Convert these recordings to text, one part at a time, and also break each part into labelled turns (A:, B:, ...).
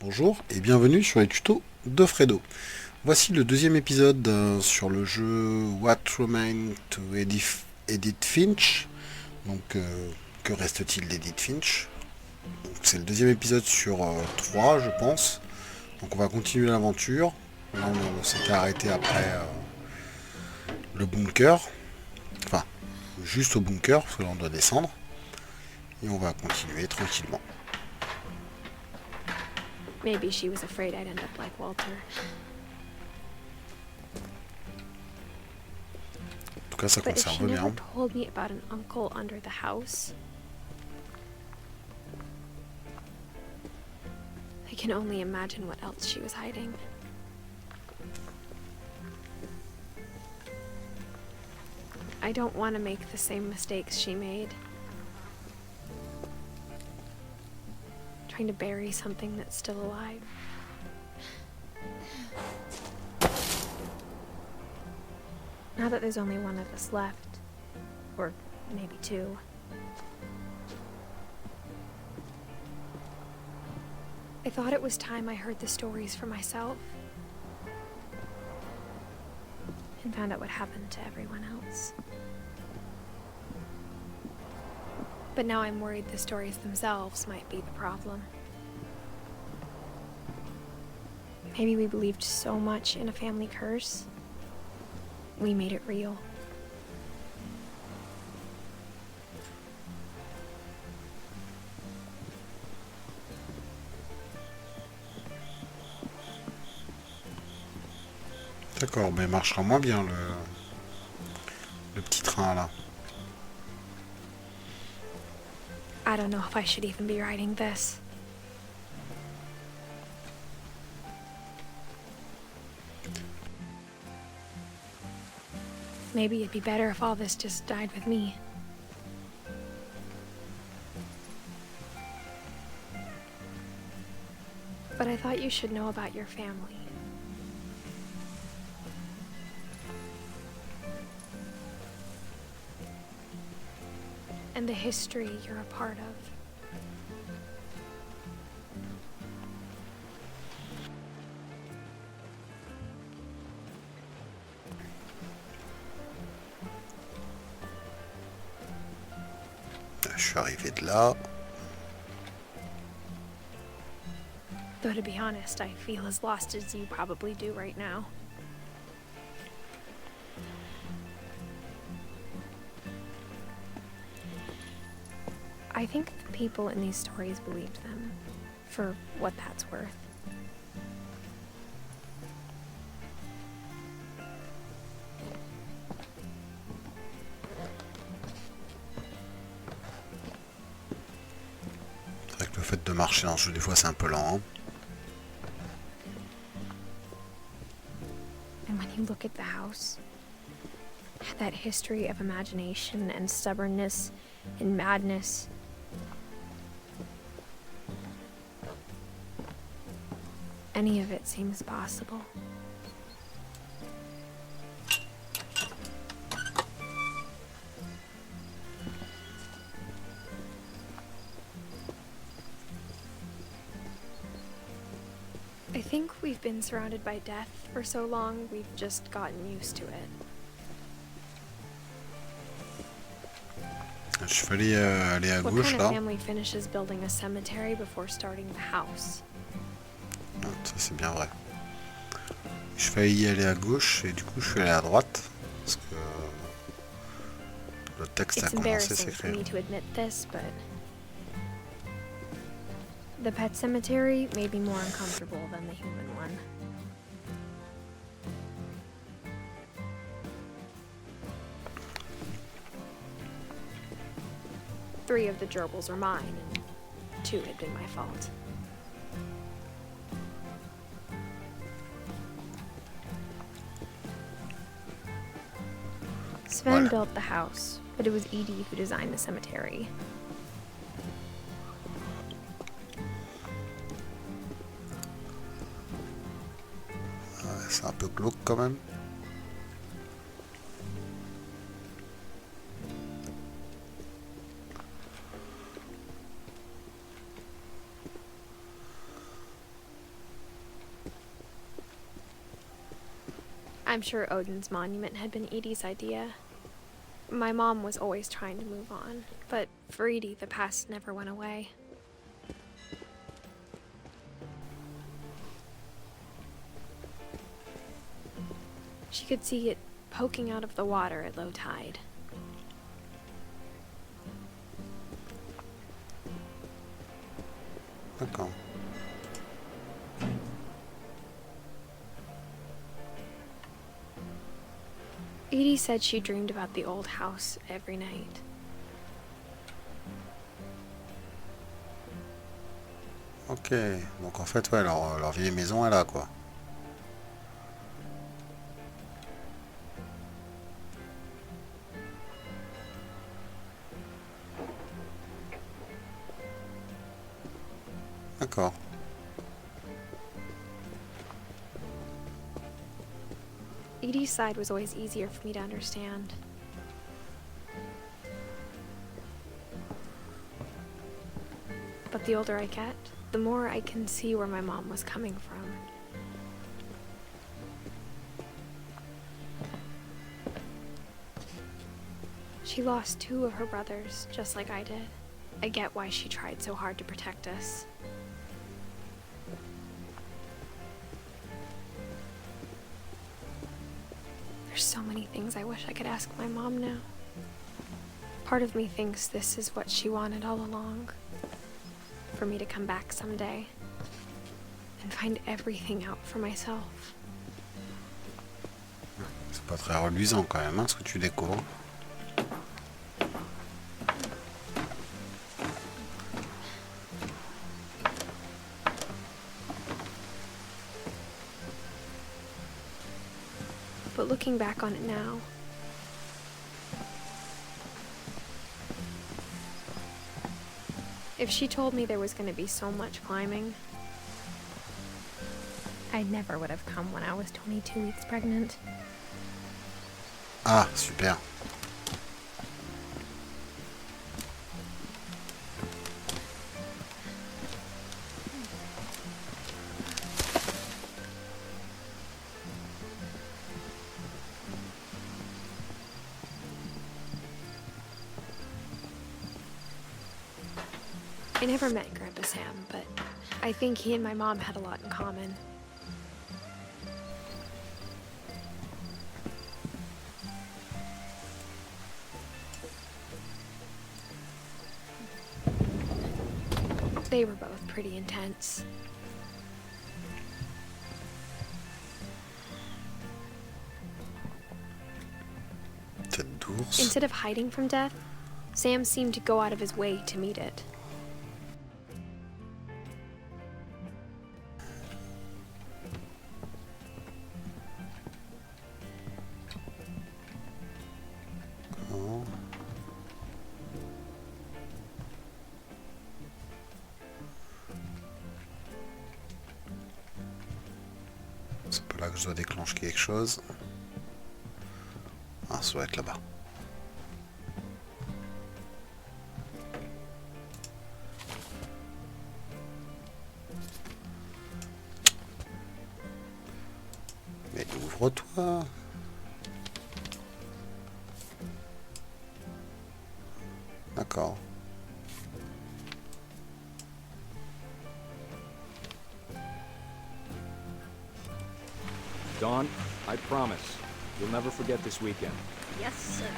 A: Bonjour et bienvenue sur les tutos de Fredo. Voici le deuxième épisode sur le jeu What Remains to Edith Finch. Donc, que reste-t-il d'Edith Finch? C'est le deuxième épisode sur 3, je pense. Donc on va continuer l'aventure. Là on s'était arrêté après le bunker. Enfin, juste au bunker, parce que là on doit descendre. Et on va continuer tranquillement.
B: Maybe she was afraid I'd end up like Walter.
A: En tout cas, ça
B: But if she
A: conserve
B: never
A: bien.
B: told me about an uncle under the house, I can only imagine what else she was hiding. I don't want to make the same mistakes she made. Trying to bury something that's still alive. Now that there's only one of us left, or maybe two, I thought it was time I heard the stories for myself and found out what happened to everyone else. But now I'm worried the stories themselves might be the problem. Maybe we believed so much in a family curse, we made it real.
A: D'accord, mais il marchera moins bien le petit train là.
B: I don't know if I should even be writing this. Maybe it'd be better if all this just died with me. But I thought you should know about your family. And the history you're a part of.
A: Je suis arrivé de là.
B: Though to be honest, I feel as lost as you probably do right now. I think the people in these stories believed them, for what that's worth.
A: C'est vrai que le fait de marcher dans ce jeu, des fois, c'est un peu lent. Hein.
B: And when you look at the house, that history of imagination and stubbornness and madness, any of it seems possible. I think we've been surrounded by death for so long, we've just gotten used to it.
A: Je vais aller à
B: What
A: gauche
B: kind
A: là.
B: of family finishes building a cemetery before starting the house?
A: Ah, ça c'est bien vrai. Je vais y aller à gauche et du coup je suis allé à droite. Parce que le texte a
B: It's
A: commencé à
B: embarrassing for
A: s'écrire.
B: me to admit this, but the pet cemetery may be more uncomfortable than the human one. Three of the gerbils are mine, and two had been my fault. Sven
A: Voilà.
B: built the house, but it was Edie who designed the cemetery.
A: C'est un peu glauque quand même.
B: I'm sure Odin's monument had been Edie's idea. My mom was always trying to move on, but for Edie, the past never went away. She could see it poking out of the water at low tide.
A: D'accord.
B: Edie said she dreamed about the old house every night.
A: Ok, donc en fait, ouais, leur vieille maison est là, quoi. D'accord.
B: Edie's side was always easier for me to understand. But the older I get, the more I can see where my mom was coming from. She lost 2 of her brothers, just like I did. I get why she tried so hard to protect us. There's so many things I wish I could ask my mom now. Part of me thinks this is what she wanted all along. For me to come back someday and find everything out for myself.
A: C'est pas très reluisant quand même, hein, ce que tu découvres.
B: But looking back on it now, if she told me there was going to be so much climbing, I never would have come when I was 22 weeks pregnant.
A: Ah, super.
B: I never met Grandpa Sam, but I think he and my mom had a lot in common. They were both pretty intense.
A: Tête d'ours.
B: Instead of hiding from death, Sam seemed to go out of his way to meet it.
A: Oh. C'est pas là que je dois déclencher quelque chose. Ah, ça doit être là-bas. Mais ouvre-toi. D'accord.
C: Dawn, I promise, you'll never forget this weekend.
D: Yes, sir.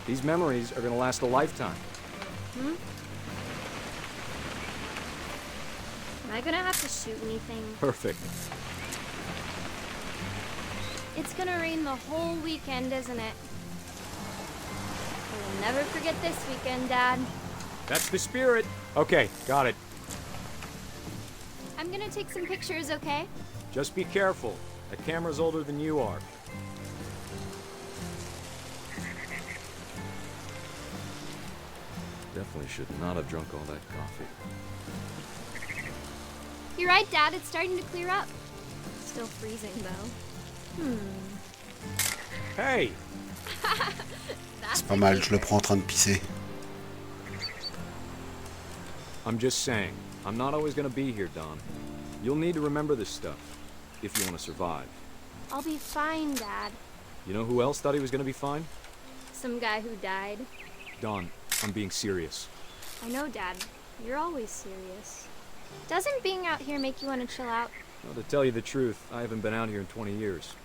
C: These memories are gonna last a lifetime.
D: Am I gonna have to shoot anything?
C: Perfect.
D: It's gonna rain the whole weekend, isn't it? We'll never forget this weekend, Dad.
C: That's the spirit. Okay, got it.
D: I'm gonna take some pictures, okay?
C: Just be careful. That camera's older than you are. Definitely should not have drunk all that coffee.
D: You're right, Dad. It's starting to clear up. Still freezing, though.
C: Hey!
A: C'est pas mal, je le prends en train de pisser.
C: I'm just saying, I'm not always gonna be here, Don. You'll need to remember this stuff, if you want to survive.
D: I'll be fine, Dad.
C: You know who else thought he was gonna be fine?
D: Some guy who died.
C: Dawn, I'm being serious.
D: I know, Dad. You're always serious. Doesn't being out here make you want to chill out?
C: Well, to tell you the truth, I haven't been out here in 20 years.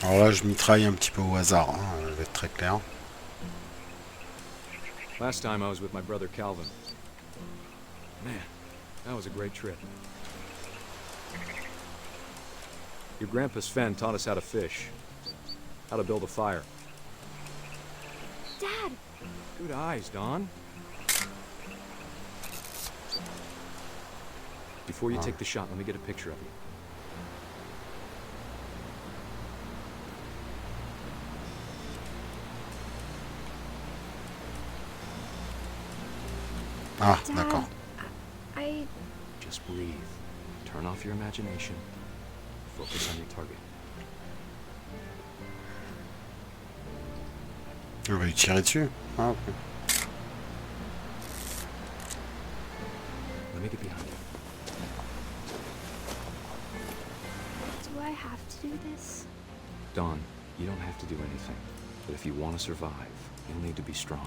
A: Alors là, je mitraille un petit peu au hasard, hein, je vais être très clair.
C: Last time I was with my brother Calvin. Man, that was a great trip. Your grandpa Sven taught us how to fish, how to build a fire.
D: Dad!
C: Good eyes, Dawn. Before you take the shot, let me get a picture of you.
A: Ah,
B: Dad,
A: d'accord.
B: I...
C: Just breathe. Turn off your imagination. Focus on your target.
A: On va lui tirer dessus. Ah, ok.
C: Let me get behind you.
D: Do I have to do this?
C: Dawn, you don't have to do anything. But if you want to survive, you'll need to be strong.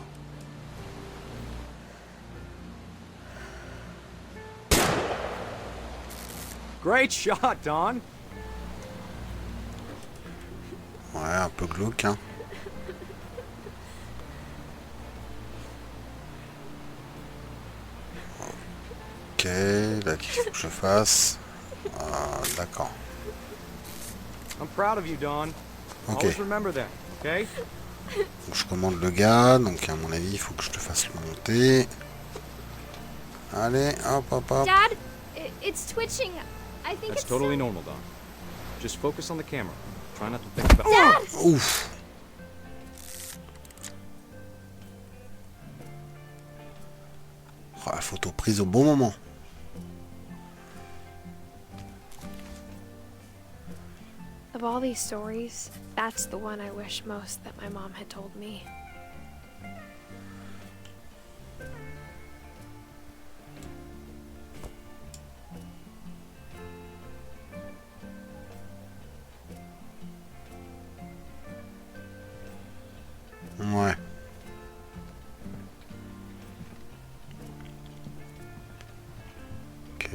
C: Great shot, Dawn!
A: Ouais, un peu glauque, hein. Ok, là, qu'est-ce qu'il faut que je fasse? D'accord.
C: I'm proud of you, Dawn.
A: Ok.
C: Always remember that, okay?
A: Donc, je commande le gars, donc à mon avis, il faut que je te fasse le monter. Allez, hop, hop, hop.
D: Dad, it's twitching. I think
C: That's
D: it's
C: totally
D: so...
C: normal, Dawn. Just focus on the camera. Try not to think about...
D: Dad!
A: Ouf. Oh, la photo prise au bon moment.
B: Of all these stories, that's the one I wish most that my mom had told me.
A: Ouais. Ok.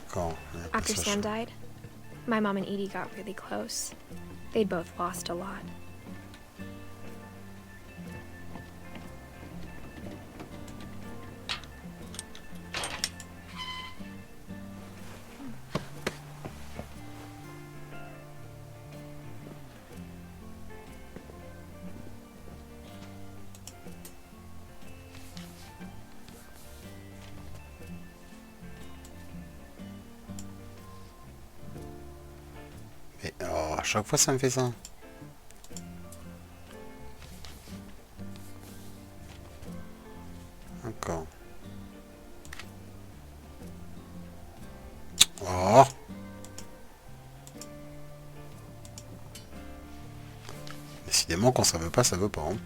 A: D'accord.
B: After Sam died, my mom and Edie got really close. They'd both lost a lot.
A: Mais oh, à chaque fois ça me fait ça. D'accord. Oh. Décidément quand ça veut pas, ça veut pas. Hein.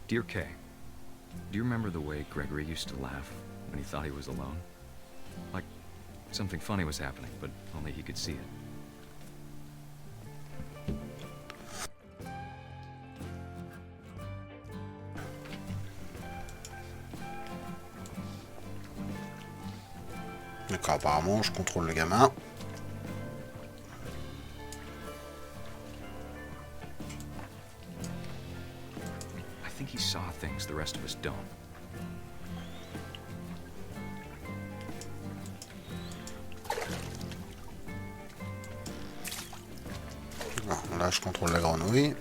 E: Dear Kay, do you remember the way Gregory used to laugh when he thought he was alone? Like something funny was happening, but only he could see it.
A: D'accord, apparemment je contrôle le gamin.
E: I think he saw things the rest of us don't.
A: Bon, là je contrôle la grenouille.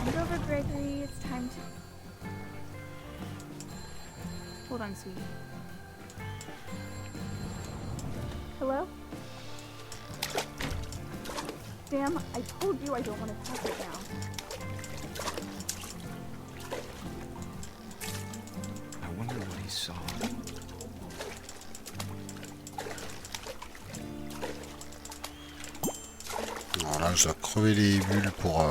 F: Hand over, Gregory. It's time to... Hold on, sweetie. Hello? Sam, I told you I don't want to touch it now.
E: I wonder what he's saw.
A: Alors là, je dois crever les bulles pour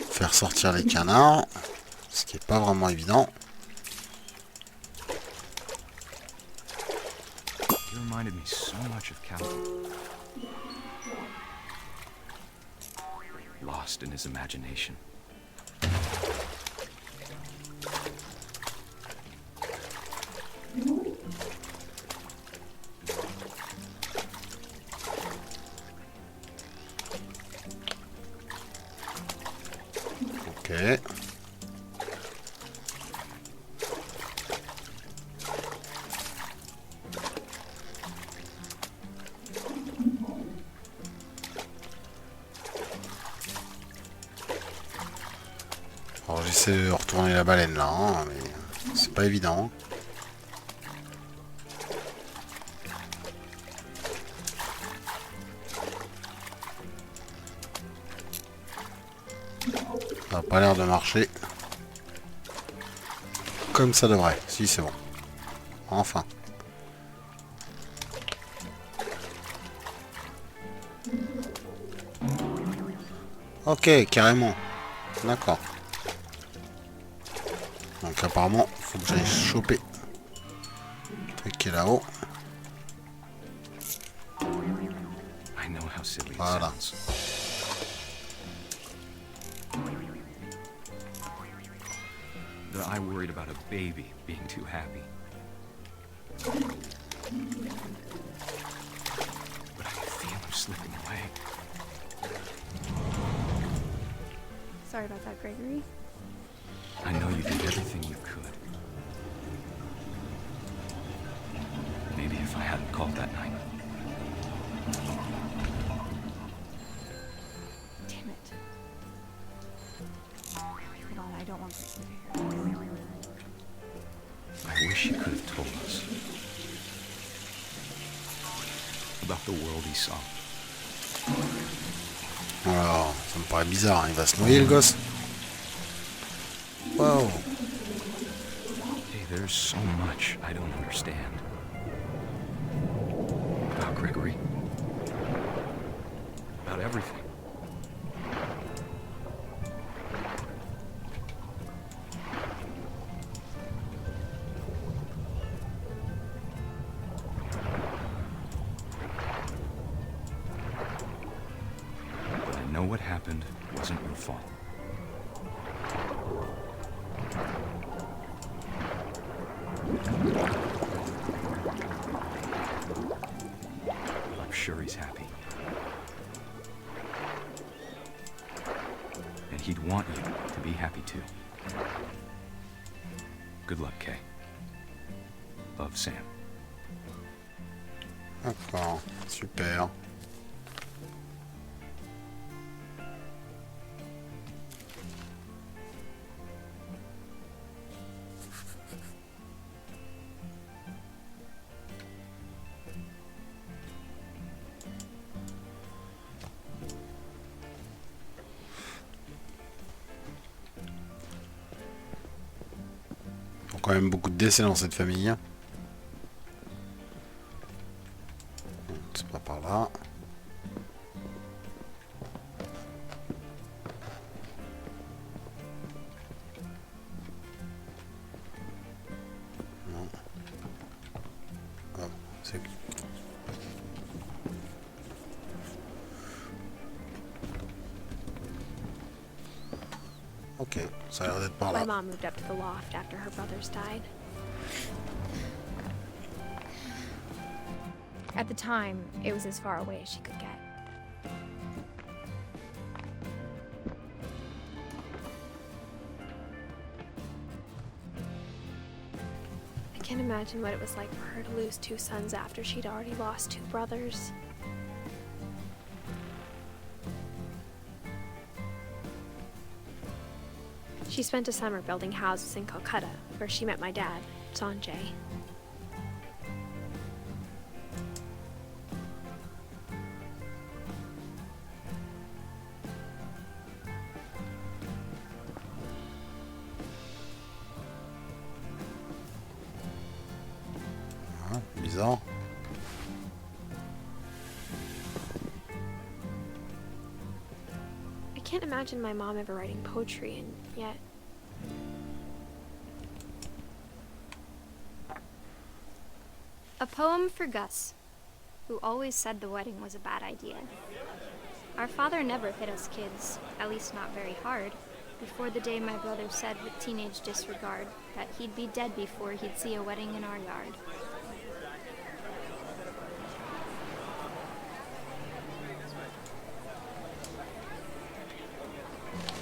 A: faire sortir les canards. Ce qui est pas vraiment évident.
E: He reminded me so much of Calvin. Lost in his imagination.
A: Ok. Alors j'essaie de retourner la baleine là, hein, mais c'est pas évident. Ça n'a pas l'air de marcher. Comme ça devrait. Si, c'est bon. Enfin. Ok, carrément. D'accord. Donc apparemment, faut que j'aille choper le truc qui est là-haut.
E: I know how silly it
A: Voilà.
E: sounds. That I worried about a baby being too happy. But I can feel him slipping away.
F: Sorry about that, Gregory.
E: I know you did everything you could. Maybe if I hadn't called that night.
F: Damn it. Hold on, I don't want this to hear.
E: I wish he could have told us about the world he saw.
A: Alors, ça me paraît bizarre, hein. Il va se noyer le gosse. Wow.
E: Hey, there's so much I don't understand. About Gregory. About everything. But I know what happened wasn't your fault. I'm sure he's happy. And he'd want you to be happy too. Good luck, Kay. Love, Sam.
A: D'accord, super. Il y a quand même beaucoup de décès dans cette famille. C'est pas par là. Non. Ah, c'est... Ok, ça a l'air d'être par
B: My
A: là.
B: mom moved up to the loft after her brothers died. At the time, it was as far away as she could get. I can't imagine what it was like for her to lose 2 sons after she'd already lost 2 brothers. She spent a summer building houses in Calcutta, where she met my dad, Sanjay.
A: bizarre.
B: I can't imagine my mom ever writing poetry, and yet...
D: A poem for Gus, who always said the wedding was a bad idea. Our father never hit us kids, at least not very hard, before the day my brother said with teenage disregard that he'd be dead before he'd see a wedding in our yard.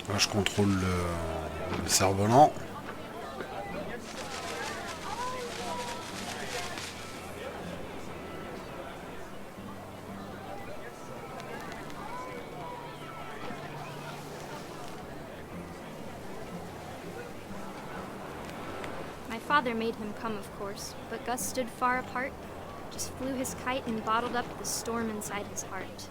A: Là, je contrôle le cerf-volant.
D: My father made him come, of course, but Gus stood far apart, just flew his kite and bottled up the storm inside his heart.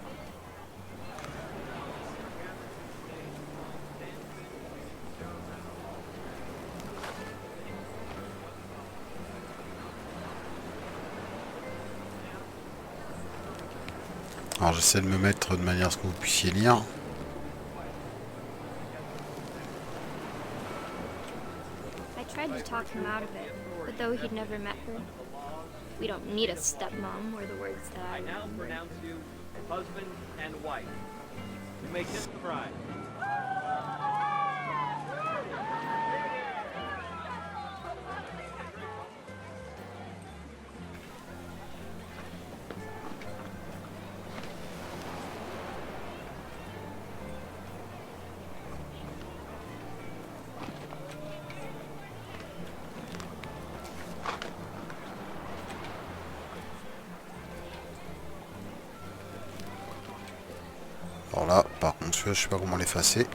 A: Alors j'essaie de me mettre de manière à ce que vous puissiez lire.
D: I tried to talk him out of it, but though he'd never met her, we don't need a stepmom were the words that I
G: now
D: remember.
G: pronounce you husband and wife. You may kiss the bride.
A: Alors là, par contre, celui-là, je sais pas comment l'effacer.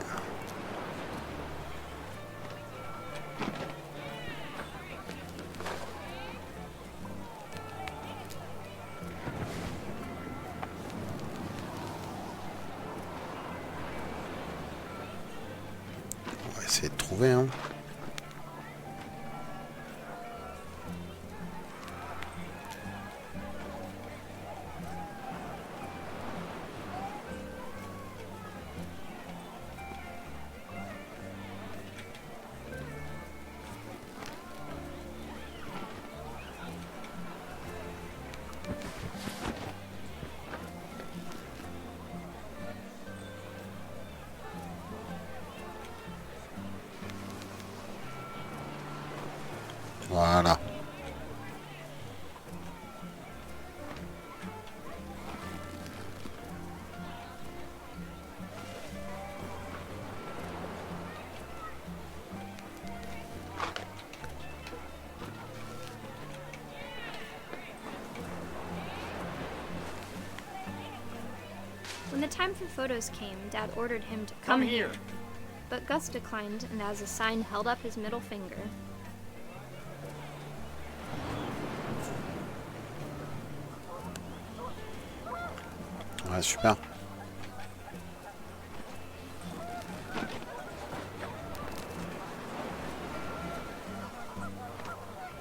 A: On va essayer de trouver, hein. Voilà.
D: When the time for photos came, Dad ordered him to
G: Come here.
D: But Gus declined and as a sign held up his middle finger.
A: Ouais, super.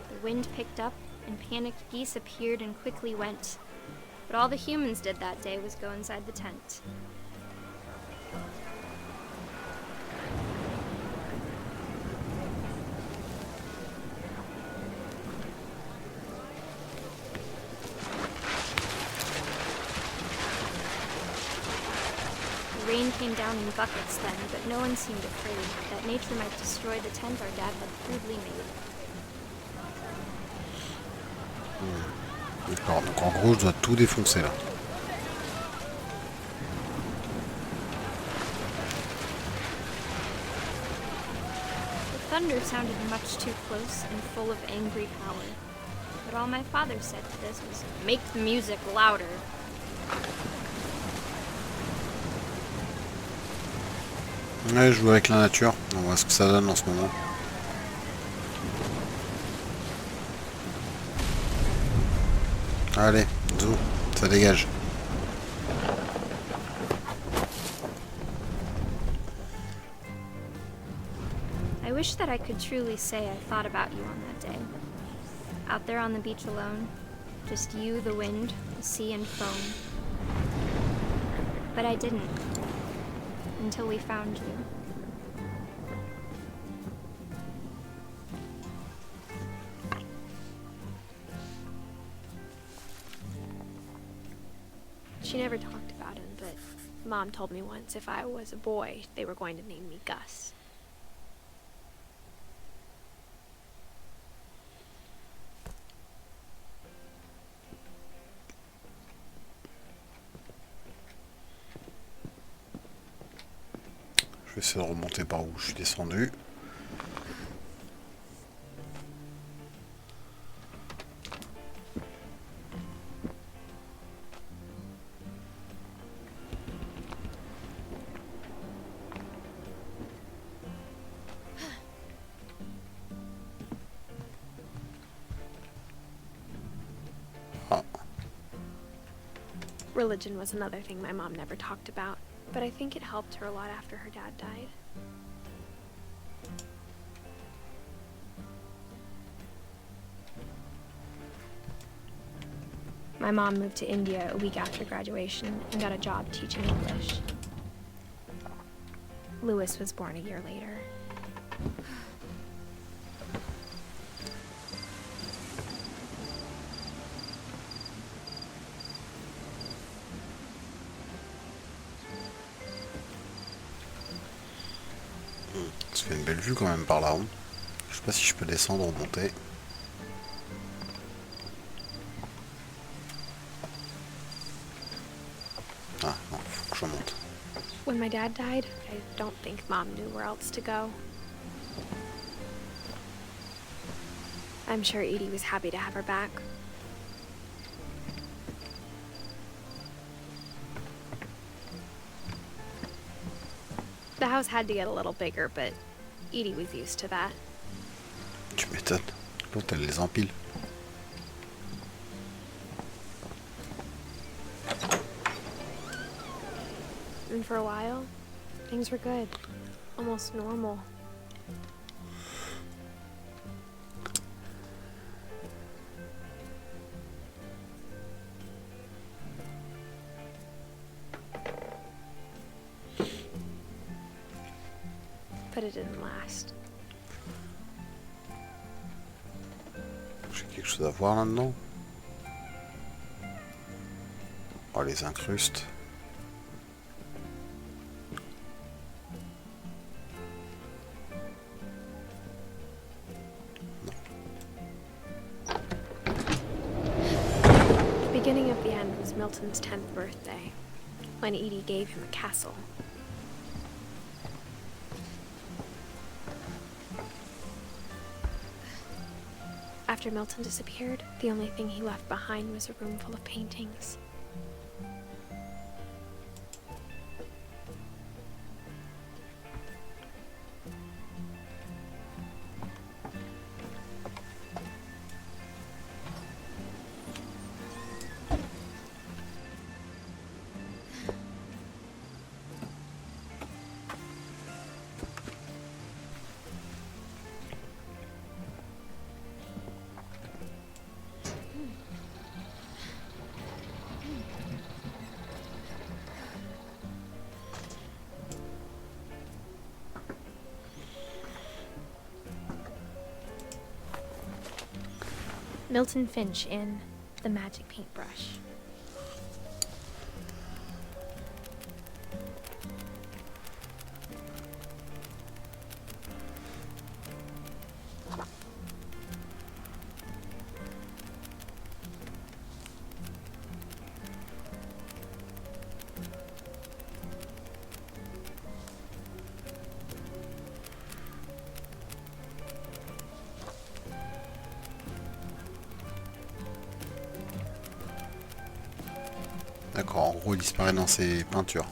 D: The wind picked up, and panicked geese appeared and quickly went. But all the humans did that day was go inside the tent. The rain came down in buckets then, but no one seemed afraid that nature might destroy the tent our dad had crudely made.
A: D'accord, donc en gros, je dois tout défoncer là.
D: The thunder sounded much too close and full of angry power. But all my father said to this was, "Make the music louder."
A: Ouais, je joue avec la nature. On voit ce que ça donne en ce moment. Allez, zou, ça dégage.
D: I wish that I could truly say I thought about you on that day. Out there on the beach alone, Just you, the wind, the sea, and foam. But I didn't. Until we found you.
B: She never talked about him, but Mom told me once if I was a boy, they were going to name me Gus.
A: Je vais essayer de remonter par où je suis descendu.
B: Religion was another thing my mom never talked about, but I think it helped her a lot after her dad died. My mom moved to India a week after graduation and got a job teaching English. Louis was born a year later.
A: Ça fait une belle vue quand même par là. Je sais pas si je peux descendre ou monter. Ah non, faut que je monte.
B: When my dad died, I don't think Mom knew where else to go. I'm sure Edie was happy to have her back. The house had to get a little bigger, but Edie was used to that.
A: Tu m'étonnes. L'autre, elle les empile.
B: And for a while, things were good. Almost normal. But it didn't last.
A: J'ai quelque chose à voir là-dedans. Oh, les incrustes.
B: The beginning of the end was Milton's 10th birthday, when Edie gave him a castle. After Milton disappeared, the only thing he left behind was a room full of paintings. Milton Finch in The Magic Paintbrush.
A: D'accord, en gros il disparaît dans ses peintures.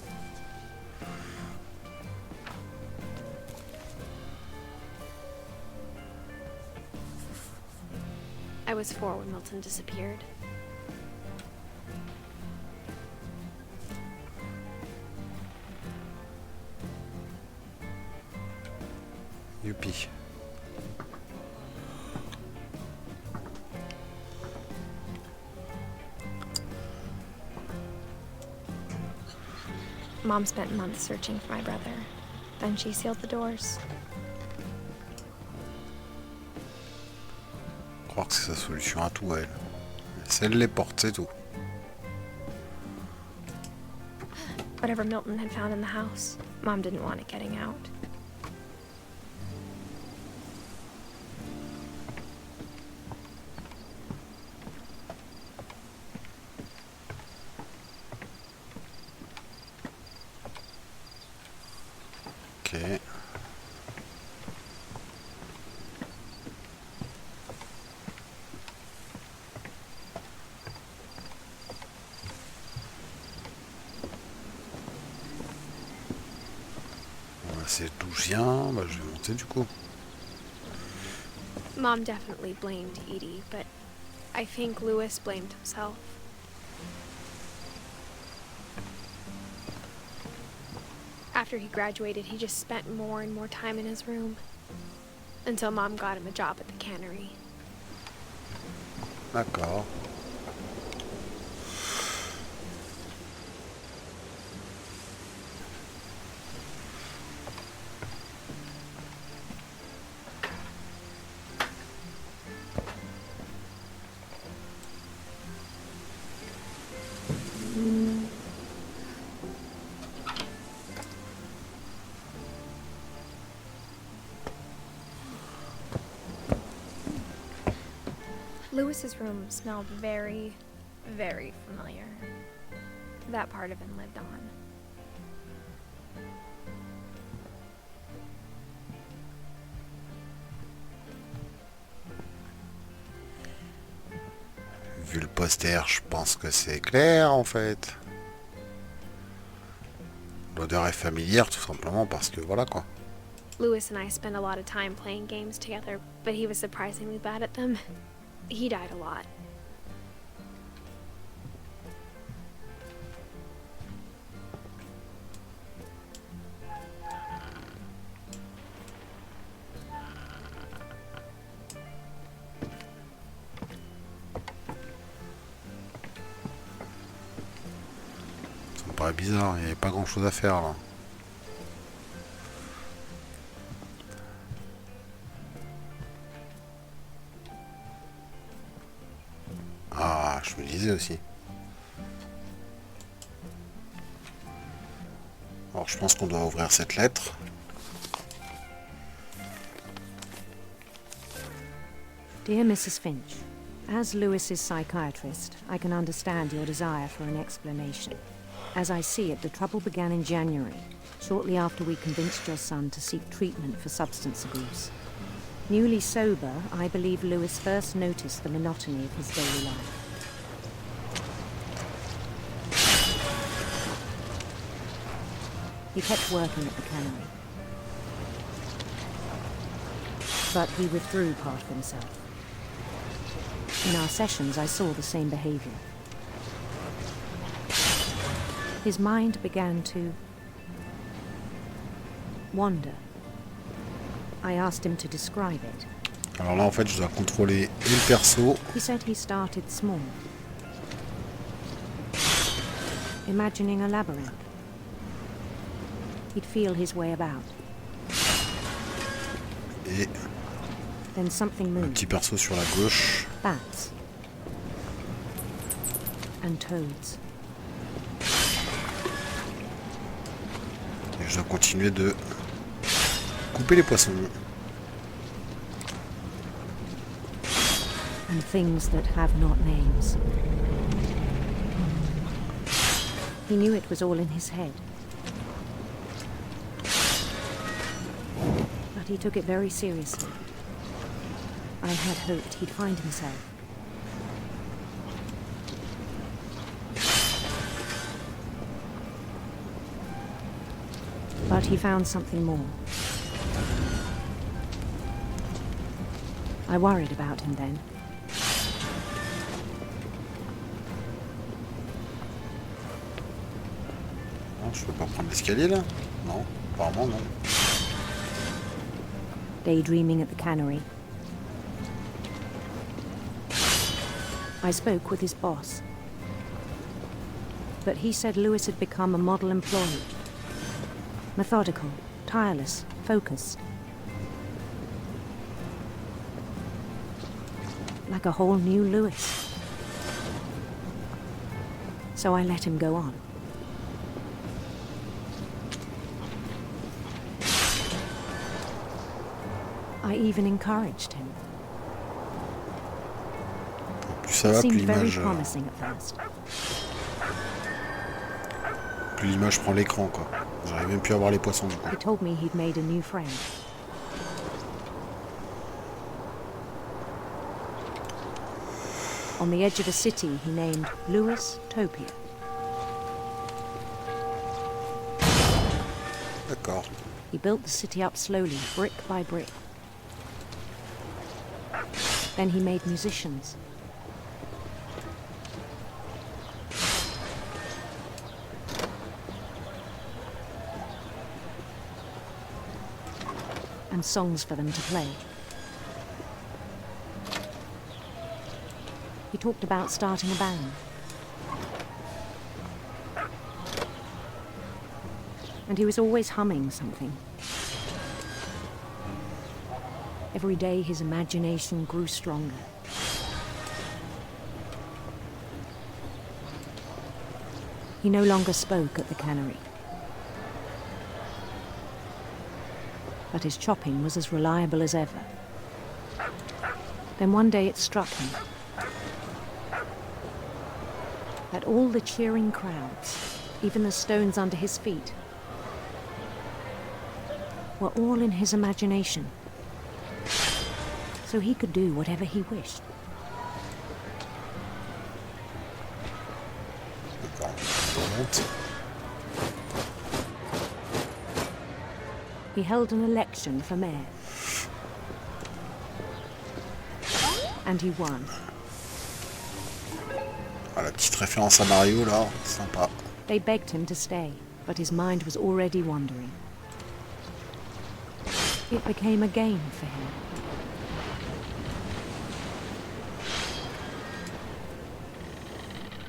B: I was 4 when Milton disappeared.
A: Youpi.
B: Mom spent months searching for my brother. Then she sealed the doors.
A: Croire que c'est sa solution à tout, elle. C'est elle les porte, c'est tout.
B: Whatever Milton had found in the house, Mom didn't want it getting out.
A: Ok. C'est d'où je viens, bah, je vais monter du coup.
B: Mom definitely blamed Edie, but I think Louis blamed himself. After he graduated, he just spent more and more time in his room. Until Mom got him a job at the cannery.
A: D'accord.
B: Louis's room smelled very, very familiar. That part of him lived on.
A: Vu le poster, je pense que c'est clair en fait. L'odeur est familière tout simplement parce que voilà quoi.
B: Louis and I spent a lot of time playing games together, but he was surprisingly bad at them. He died a lot.
A: Ça me paraît bizarre, il n'y avait pas grand chose à faire là. Ah, je me disais aussi. Alors je pense qu'on doit ouvrir cette lettre.
H: Dear Mrs. Finch, as Lewis's psychiatrist, I can understand your desire for an explanation. As I see it, the trouble began in January, shortly after we convinced your son to seek treatment for substance abuse. Newly sober, I believe Lewis first noticed the monotony of his daily life. He kept working at the cannery, but he withdrew part of himself. In our sessions, I saw the same behavior. His mind began to wander. I asked him to describe it.
A: Alors là en fait je dois contrôler et le perso.
H: He said he started small, imagining a labyrinth. He'd feel his way about.
A: Et
H: Then something
A: un
H: moved.
A: petit perso sur la gauche.
H: Bats. And toads.
A: Et je dois continuer de couper les poissons.
H: And things that have not names. He knew it was all in his head. But he took it very seriously. I had hoped he'd find himself. But he found something more. I worried about him then.
A: Non, je peux pas prendre l'escalier là? Non, apparemment non.
H: Daydreaming at the cannery. I spoke with his boss. But he said Lewis had become a model employee. Methodical, tireless, focused. Like a whole new Lewis. So I let him go on. I even encouraged him.
A: Plus ça
H: It
A: va, plus
H: seemed very
A: l'image
H: promising at first.
A: prend l'écran, quoi. J'arrive même plus à voir les poissons du coup.
H: He told me he'd made a new friend. On the edge of a city he named Lewis Topia.
A: D'accord.
H: He built the city up slowly, brick by brick. Then he made musicians. And songs for them to play. He talked about starting a band. And he was always humming something. Every day his imagination grew stronger. He no longer spoke at the cannery. But his chopping was as reliable as ever. Then one day it struck him that all the cheering crowds, even the stones under his feet, were all in his imagination, so he could do whatever he wished. He held an election for mayor. And he won.
A: Ah, la petite référence à Mario là, sympa.
H: They begged him to stay, but his mind was already wandering. It became a game for him.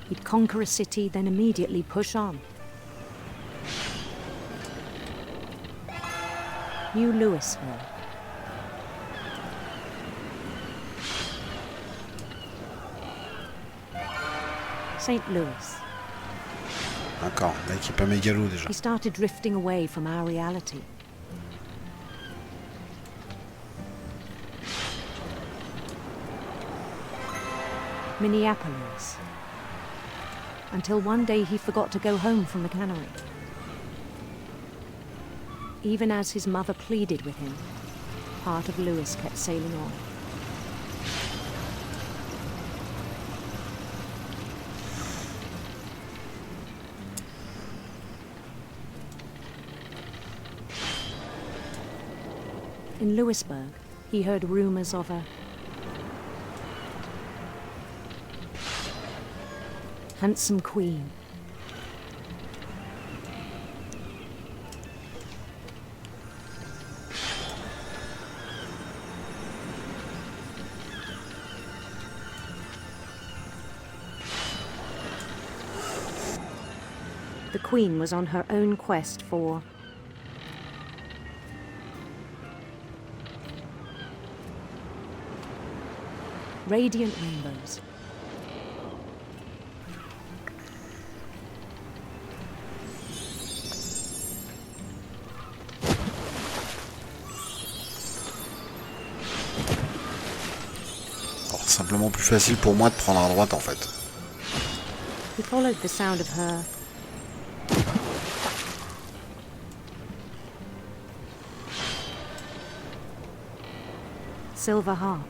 H: He'd conquer a city, then immediately push on. New Louisville. St. Louis.
A: D'accord, mec qui est pas mégalo déjà.
H: He started drifting away from our reality. Minneapolis. Until one day he forgot to go home from the cannery. Even as his mother pleaded with him, part of Lewis kept sailing on. In Lewisburg, he heard rumors of a handsome queen. The queen was on her own quest for radiant rainbows.
A: Alors, simplement plus facile pour moi de prendre à droite en fait.
H: He followed the sound of her silver harp.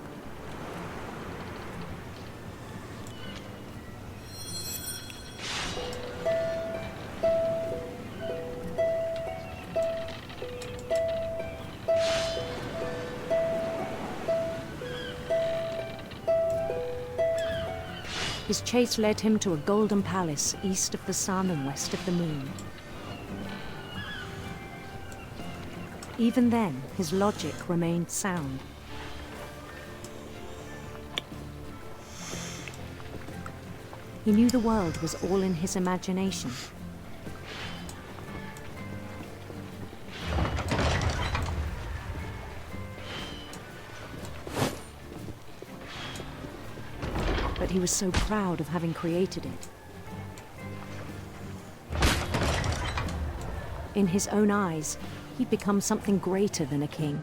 H: His chase led him to a golden palace east of the sun and west of the moon. Even then, his logic remained sound. He knew the world was all in his imagination. he was so proud of having created it. In his own eyes, he'd become something greater than a king.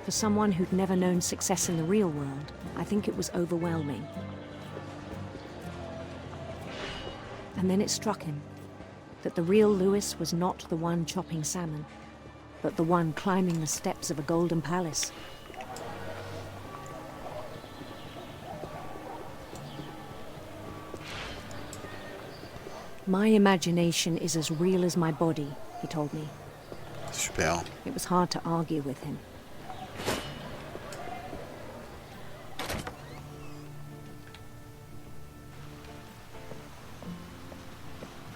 H: For someone who'd never known success in the real world, I think it was overwhelming. And then it struck him that the real Lewis was not the one chopping salmon, but the one climbing the steps of a golden palace. My imagination is as real as my body, he told me.
A: Super.
H: It was hard to argue with him.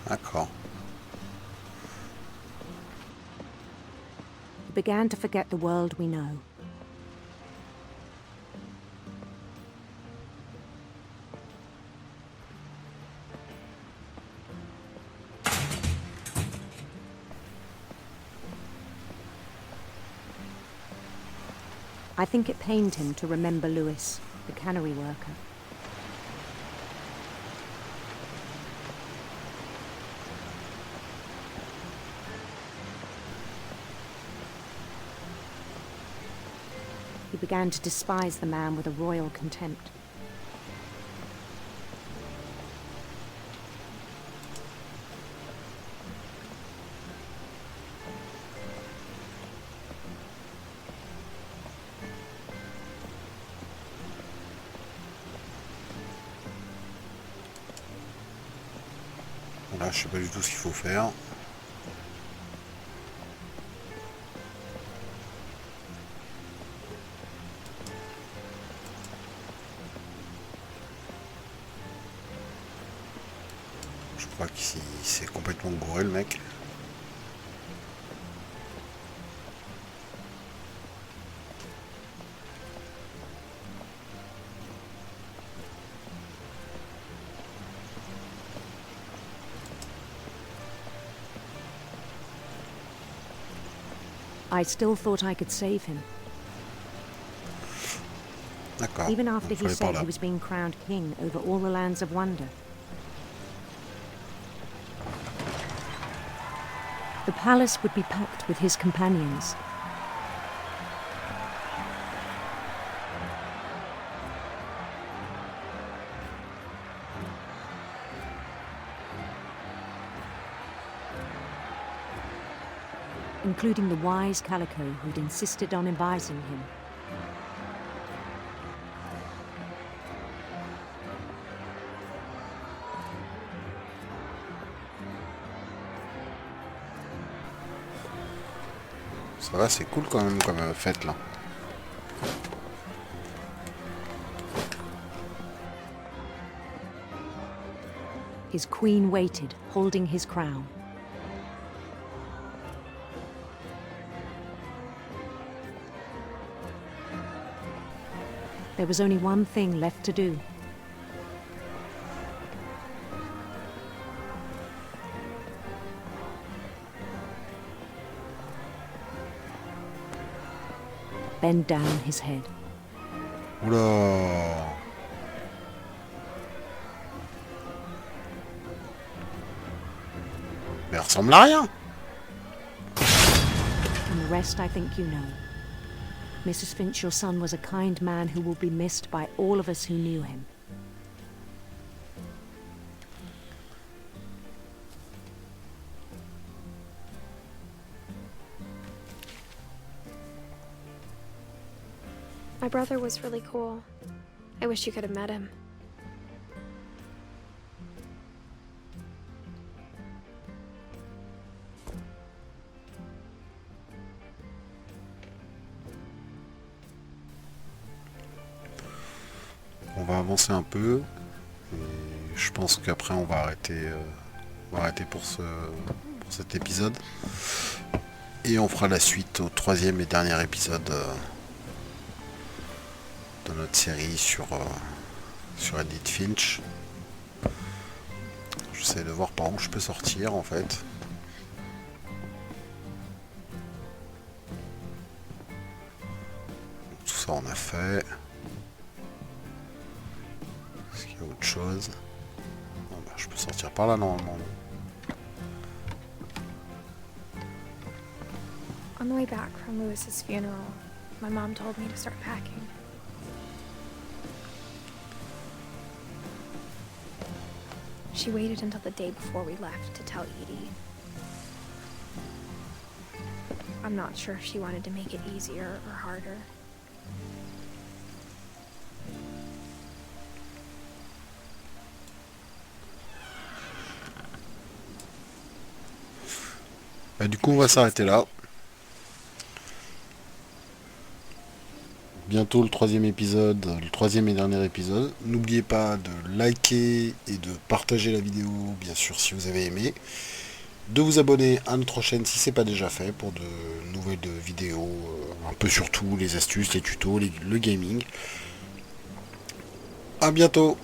A: D'accord.
H: He began to forget the world we know. I think it pained him to remember Lewis, the cannery worker. He began to despise the man with a royal contempt.
A: Là, je sais pas du tout ce qu'il faut faire. Je crois qu'ici, c'est complètement gouré le mec.
H: I still thought I could save him.
A: D'accord.
H: Even after he
A: Fallait par
H: said
A: là.
H: he was being crowned king over all the lands of wonder. The palace would be packed with his companions. Including the wise Calico who'd insisted on advising him.
A: Ça va, c'est cool quand même comme fête là.
H: His queen waited, holding his crown. There was only one thing left to do. Bend down his head.
A: Oula. Mais elle ressemble à rien.
H: And the rest I think you know. Mrs. Finch, your son was a kind man who will be missed by all of us who knew him.
B: My brother was really cool. I wish you could have met him.
A: On va avancer un peu. Et je pense qu'après on va arrêter, pour cet épisode. Et on fera la suite au troisième et dernier épisode de notre série sur Edith Finch. J'essaie de voir par où je peux sortir en fait. fait. Est-ce qu'il y a autre chose? Bon, bah, je peux sortir par là normalement.
B: On the way back from Lewis's funeral, my mom told me to start packing. She waited until the day before we left to tell Edie. I'm not sure if she wanted to make it easier or harder.
A: Bah, du coup, on va s'arrêter là. Bientôt le troisième épisode, le troisième et dernier épisode. N'oubliez pas de liker et de partager la vidéo, bien sûr, si vous avez aimé. De vous abonner à notre chaîne si ce n'est pas déjà fait pour de nouvelles vidéos, un peu sur tout, les astuces, les tutos, le gaming. A bientôt!